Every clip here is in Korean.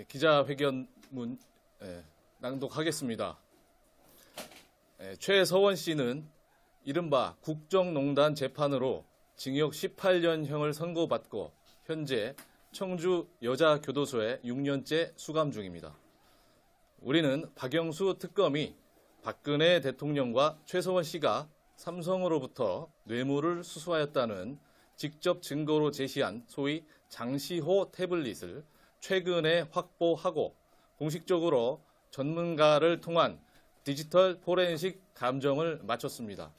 기자회견문 낭독하겠습니다. 최서원 씨는 이른바 국정농단 재판으로 징역 18년형을 선고받고 현재 청주 여자교도소에 6년째 수감 중입니다. 우리는 박영수 특검이 박근혜 대통령과 최서원 씨가 삼성으로부터 뇌물을 수수하였다는 직접 증거로 제시한 소위 장시호 태블릿을 최근에 확보하고 공식적으로 전문가를 통한 디지털 포렌식 감정을 마쳤습니다.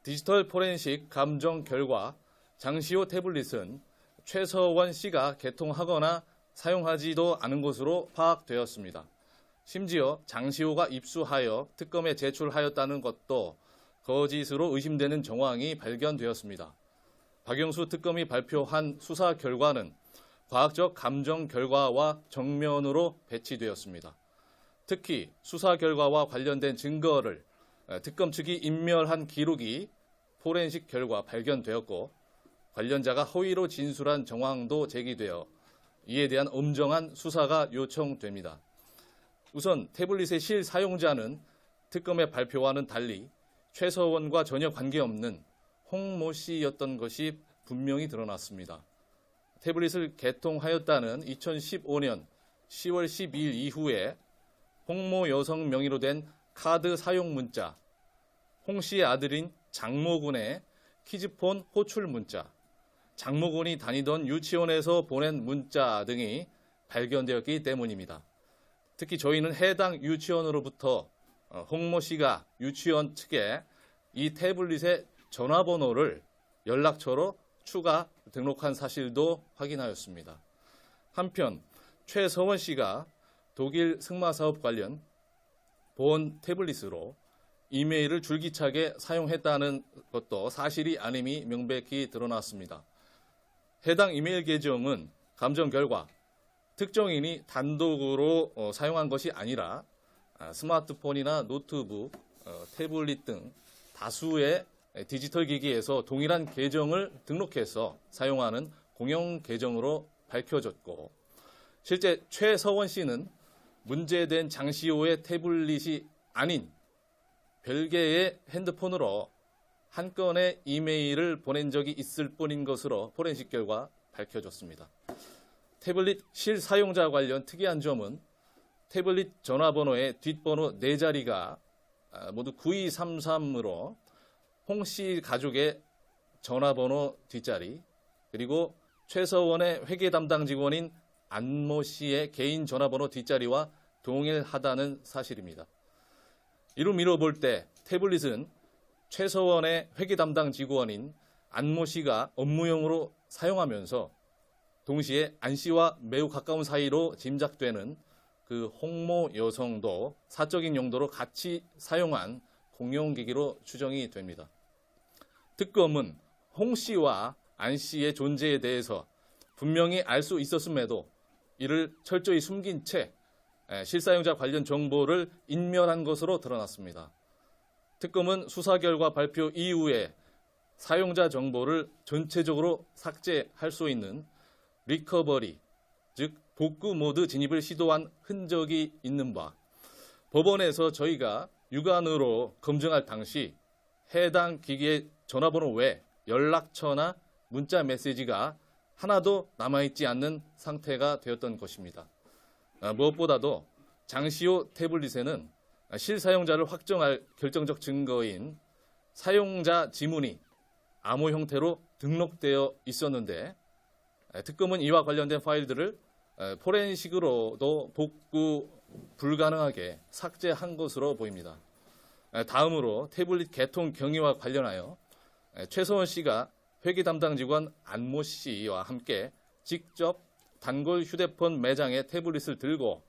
디지털 포렌식 감정 결과 장시호 태블릿은 최서원 씨가 개통하거나 사용하지도 않은 것으로 파악되었습니다. 심지어 장시호가 입수하여 특검에 제출하였다는 것도 거짓으로 의심되는 정황이 발견되었습니다. 박영수 특검이 발표한 수사 결과는 과학적 감정 결과와 정면으로 배치되었습니다. 특히 수사 결과와 관련된 증거를 특검 측이 인멸한 기록이 포렌식 결과 발견되었고 관련자가 허위로 진술한 정황도 제기되어 이에 대한 엄정한 수사가 요청됩니다. 우선 태블릿의 실사용자는 특검의 발표와는 달리 최서원과 전혀 관계없는 홍모 씨였던 것이 분명히 드러났습니다. 태블릿을 개통하였다는 2015년 10월 12일 이후에 홍모 여성 명의로 된 카드 사용 문자, 홍 씨의 아들인 장모군의 키즈폰 호출 문자, 장모군이 다니던 유치원에서 보낸 문자 등이 발견되었기 때문입니다. 특히 저희는 해당 유치원으로부터 홍모 씨가 유치원 측에 이 태블릿의 전화번호를 연락처로 추가 등록한 사실도 확인하였습니다. 한편 최서원 씨가 독일 승마사업 관련 본 태블릿으로 이메일을 줄기차게 사용했다는 것도 사실이 아님이 명백히 드러났습니다. 해당 이메일 계정은 감정 결과 특정인이 단독으로 사용한 것이 아니라 스마트폰이나 노트북, 태블릿 등 다수의 디지털 기기에서 동일한 계정을 등록해서 사용하는 공용 계정으로 밝혀졌고 실제 최서원 씨는 문제된 장시호의 태블릿이 아닌 별개의 핸드폰으로 한 건의 이메일을 보낸 적이 있을 뿐인 것으로 포렌식 결과 밝혀졌습니다. 태블릿 실사용자 관련 특이한 점은 태블릿 전화번호의 뒷번호 4자리가 모두 9233으로 홍 씨 가족의 전화번호 뒷자리 그리고 최서원의 회계 담당 직원인 안모 씨의 개인 전화번호 뒷자리와 동일하다는 사실입니다. 이로 미뤄볼 때 태블릿은 최서원의 회계 담당 직원인 안모 씨가 업무용으로 사용하면서 동시에 안 씨와 매우 가까운 사이로 짐작되는 그 홍모 여성도 사적인 용도로 같이 사용한 공용기기로 추정이 됩니다. 특검은 홍 씨와 안 씨의 존재에 대해서 분명히 알 수 있었음에도 이를 철저히 숨긴 채 실사용자 관련 정보를 인멸한 것으로 드러났습니다. 특검은 수사 결과 발표 이후에 사용자 정보를 전체적으로 삭제할 수 있는 리커버리, 즉 복구 모드 진입을 시도한 흔적이 있는 바 법원에서 저희가 육안으로 검증할 당시 해당 기기의 전화번호 외 연락처나 문자 메시지가 하나도 남아있지 않는 상태가 되었던 것입니다. 무엇보다도 장시호 태블릿에는 실사용자를 확정할 결정적 증거인 사용자 지문이 암호 형태로 등록되어 있었는데 특검은 이와 관련된 파일들을 포렌식으로도 복구 불가능하게 삭제한 것으로 보입니다. 다음으로 태블릿 개통 경위와 관련하여 최서원 씨가 회계 담당 직원 안모 씨와 함께 직접 단골 휴대폰 매장에 태블릿을 들고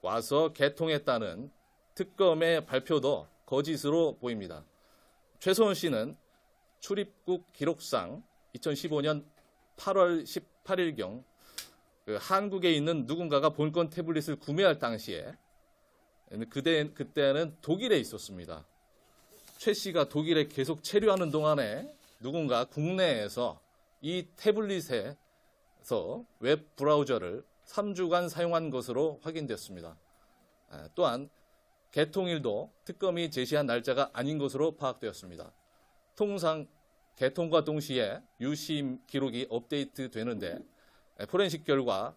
와서 개통했다는 특검의 발표도 거짓으로 보입니다. 최서원 씨는 출입국 기록상 2015년 8월 18일경 한국에 있는 누군가가 본건 태블릿을 구매할 당시에 그때는 독일에 있었습니다. 최 씨가 독일에 계속 체류하는 동안에 누군가 국내에서 이 태블릿에서 웹 브라우저를 3주간 사용한 것으로 확인되었습니다. 또한 개통일도 특검이 제시한 날짜가 아닌 것으로 파악되었습니다. 통상 개통과 동시에 유심 기록이 업데이트 되는데 포렌식 결과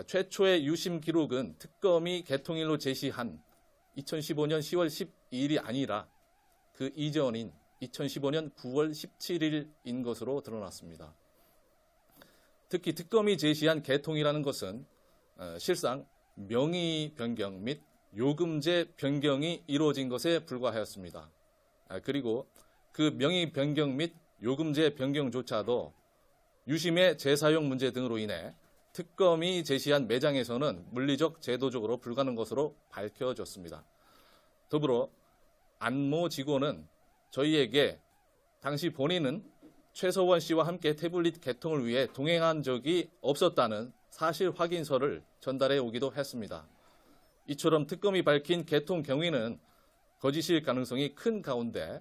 최초의 유심 기록은 특검이 개통일로 제시한 2015년 10월 12일이 아니라 그 이전인 2015년 9월 17일인 것으로 드러났습니다. 특히 특검이 제시한 개통이라는 것은 실상 명의 변경 및 요금제 변경이 이루어진 것에 불과하였습니다. 그리고 그 명의 변경 및 요금제 변경조차도 유심의 재사용 문제 등으로 인해 특검이 제시한 매장에서는 물리적 제도적으로 불가능한 것으로 밝혀졌습니다. 더불어 안모 직원은 저희에게 당시 본인은 최서원 씨와 함께 태블릿 개통을 위해 동행한 적이 없었다는 사실 확인서를 전달해 오기도 했습니다. 이처럼 특검이 밝힌 개통 경위는 거짓일 가능성이 큰 가운데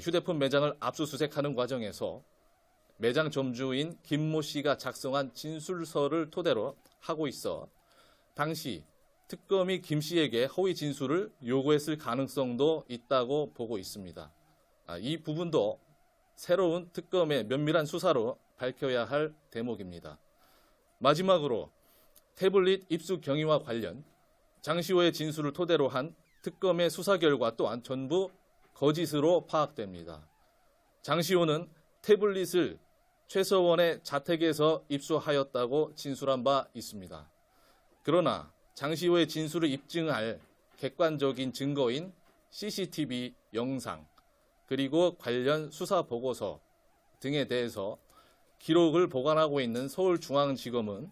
휴대폰 매장을 압수수색하는 과정에서 매장 점주인 김모 씨가 작성한 진술서를 토대로 하고 있어 당시 특검이 김 씨에게 허위 진술을 요구했을 가능성도 있다고 보고 있습니다. 이 부분도 새로운 특검의 면밀한 수사로 밝혀야 할 대목입니다. 마지막으로 태블릿 입수 경위와 관련 장시호의 진술을 토대로 한 특검의 수사 결과 또한 전부 거짓으로 파악됩니다. 장시호는 태블릿을 최서원의 자택에서 입수하였다고 진술한 바 있습니다. 그러나 장시호의 진술을 입증할 객관적인 증거인 CCTV 영상 그리고 관련 수사 보고서 등에 대해서 기록을 보관하고 있는 서울중앙지검은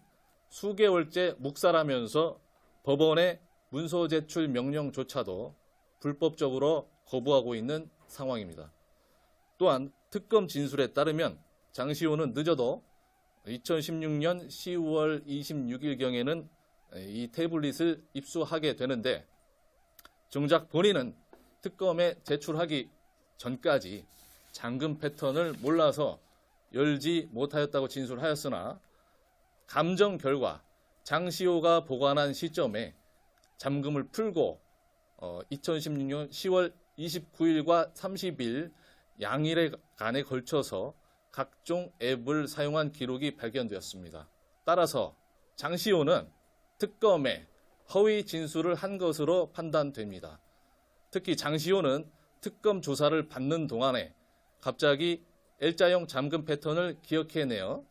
수개월째 묵살하면서 법원의 문서 제출 명령조차도 불법적으로 거부하고 있는 상황입니다. 또한 특검 진술에 따르면 장시호는 늦어도 2016년 10월 26일경에는 이 태블릿을 입수하게 되는데 정작 본인은 특검에 제출하기 전까지 잠금 패턴을 몰라서 열지 못하였다고 진술하였으나 감정 결과 장시호가 보관한 시점에 잠금을 풀고 2016년 10월 29일과 30일 양일간에 걸쳐서 각종 앱을 사용한 기록이 발견되었습니다. 따라서 장시호는 특검에 허위 진술을 한 것으로 판단됩니다. 특히 장시호는 특검 조사를 받는 동안에 갑자기 L자형 잠금 패턴을 기억해내어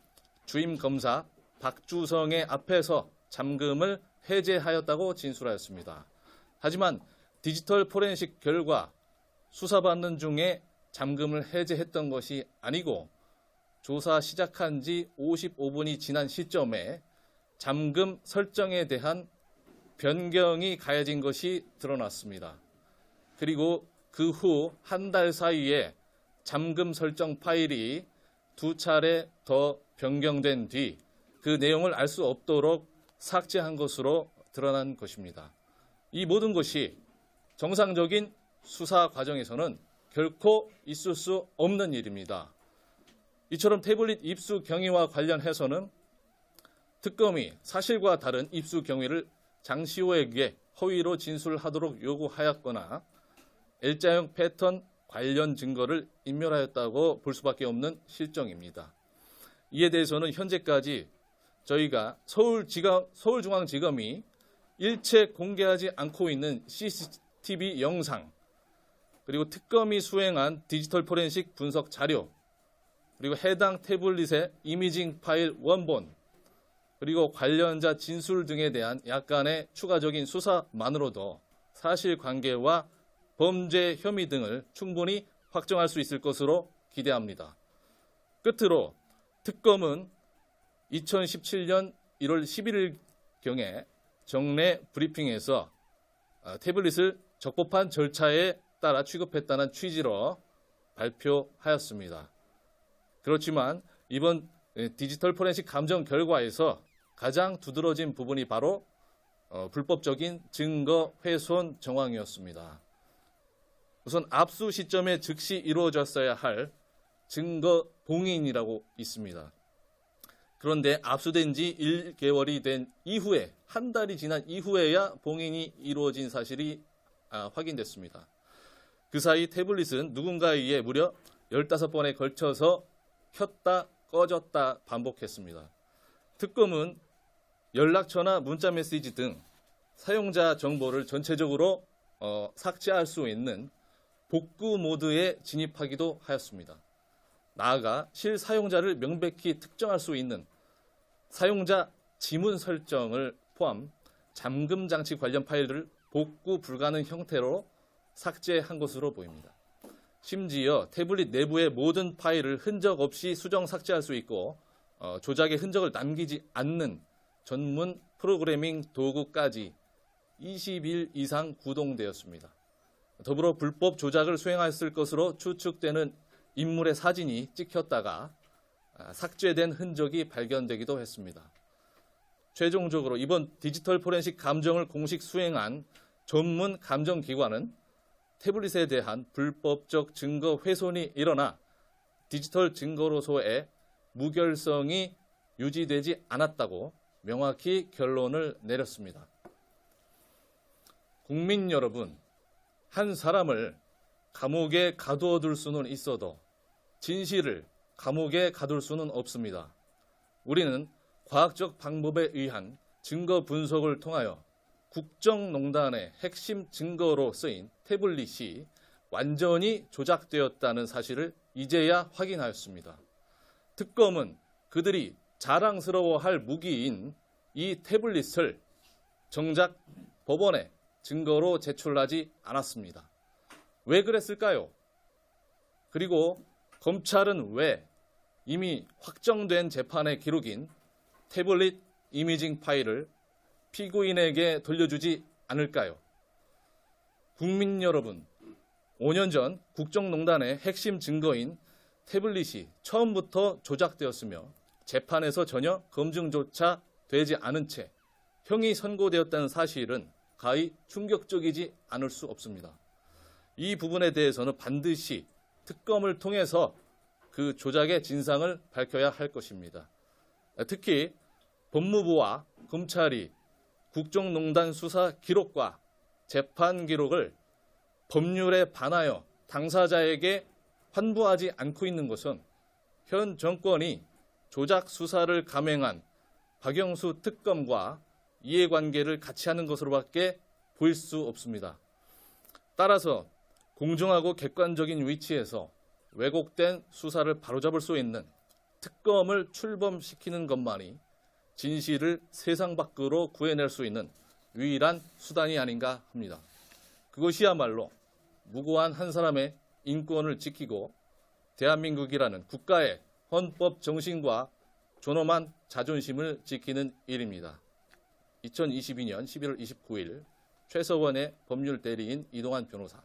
주임 검사 박주성의 앞에서 잠금을 해제하였다고 진술하였습니다. 하지만 디지털 포렌식 결과 수사받는 중에 잠금을 해제했던 것이 아니고 조사 시작한 지 55분이 지난 시점에 잠금 설정에 대한 변경이 가해진 것이 드러났습니다. 그리고 그 후 한 달 사이에 잠금 설정 파일이 2차례 더 변경된 뒤 그 내용을 알 수 없도록 삭제한 것으로 드러난 것입니다. 이 모든 것이 정상적인 수사 과정에서는 결코 있을 수 없는 일입니다. 이처럼 태블릿 입수 경위와 관련해서는 특검이 사실과 다른 입수 경위를 장시호에게 허위로 진술하도록 요구하였거나 L자형 패턴 관련 증거를 인멸하였다고 볼 수밖에 없는 실정입니다. 이에 대해서는 현재까지 저희가 서울중앙지검이 일체 공개하지 않고 있는 CCTV 영상, 그리고 특검이 수행한 디지털 포렌식 분석 자료, 그리고 해당 태블릿의 이미징 파일 원본, 그리고 관련자 진술 등에 대한 약간의 추가적인 수사만으로도 사실관계와 범죄 혐의 등을 충분히 확정할 수 있을 것으로 기대합니다. 끝으로 특검은 2017년 1월 11일경에 정례 브리핑에서 태블릿을 적법한 절차에 따라 취급했다는 취지로 발표하였습니다. 그렇지만 이번 디지털 포렌식 감정 결과에서 가장 두드러진 부분이 바로 불법적인 증거 훼손 정황이었습니다. 우선 압수 시점에 즉시 이루어졌어야 할 증거 봉인이라고 있습니다. 그런데 압수된 지 1개월이 된 이후에, 한 달이 지난 이후에야 봉인이 이루어진 사실이 확인됐습니다. 그 사이 태블릿은 누군가에 의해 무려 15번에 걸쳐서 켰다 꺼졌다 반복했습니다. 특검은 연락처나 문자메시지 등 사용자 정보를 전체적으로 삭제할 수 있는 복구 모드에 진입하기도 하였습니다. 나아가 실사용자를 명백히 특정할 수 있는 사용자 지문 설정을 포함 잠금 장치 관련 파일을 복구 불가능 형태로 삭제한 것으로 보입니다. 심지어 태블릿 내부의 모든 파일을 흔적 없이 수정 삭제할 수 있고 조작의 흔적을 남기지 않는 전문 프로그래밍 도구까지 20일 이상 구동되었습니다. 더불어 불법 조작을 수행했을 것으로 추측되는 인물의 사진이 찍혔다가 삭제된 흔적이 발견되기도 했습니다. 최종적으로 이번 디지털 포렌식 감정을 공식 수행한 전문 감정기관은 태블릿에 대한 불법적 증거 훼손이 일어나 디지털 증거로서의 무결성이 유지되지 않았다고 명확히 결론을 내렸습니다. 국민 여러분, 한 사람을 감옥에 가두어둘 수는 있어도 진실을 감옥에 가둘 수는 없습니다. 우리는 과학적 방법에 의한 증거 분석을 통하여 국정농단의 핵심 증거로 쓰인 태블릿이 완전히 조작되었다는 사실을 이제야 확인하였습니다. 특검은 그들이 자랑스러워할 무기인 이 태블릿을 정작 법원에 증거로 제출하지 않았습니다. 왜 그랬을까요? 그리고 검찰은 왜 이미 확정된 재판의 기록인 태블릿 이미징 파일을 피고인에게 돌려주지 않을까요? 국민 여러분, 5년 전 국정농단의 핵심 증거인 태블릿이 처음부터 조작되었으며 재판에서 전혀 검증조차 되지 않은 채 형이 선고되었다는 사실은 가히 충격적이지 않을 수 없습니다. 이 부분에 대해서는 반드시 특검을 통해서 그 조작의 진상을 밝혀야 할 것입니다. 특히 법무부와 검찰이 국정농단 수사 기록과 재판 기록을 법률에 반하여 당사자에게 환부하지 않고 있는 것은 현 정권이 조작 수사를 감행한 박영수 특검과 이해관계를 같이 하는 것으로밖에 보일 수 없습니다. 따라서 공정하고 객관적인 위치에서 왜곡된 수사를 바로잡을 수 있는 특검을 출범시키는 것만이 진실을 세상 밖으로 구해낼 수 있는 유일한 수단이 아닌가 합니다. 그것이야말로 무고한 한 사람의 인권을 지키고 대한민국이라는 국가의 헌법 정신과 존엄한 자존심을 지키는 일입니다. 2022년 11월 29일 최서원의 법률 대리인 이동환 변호사.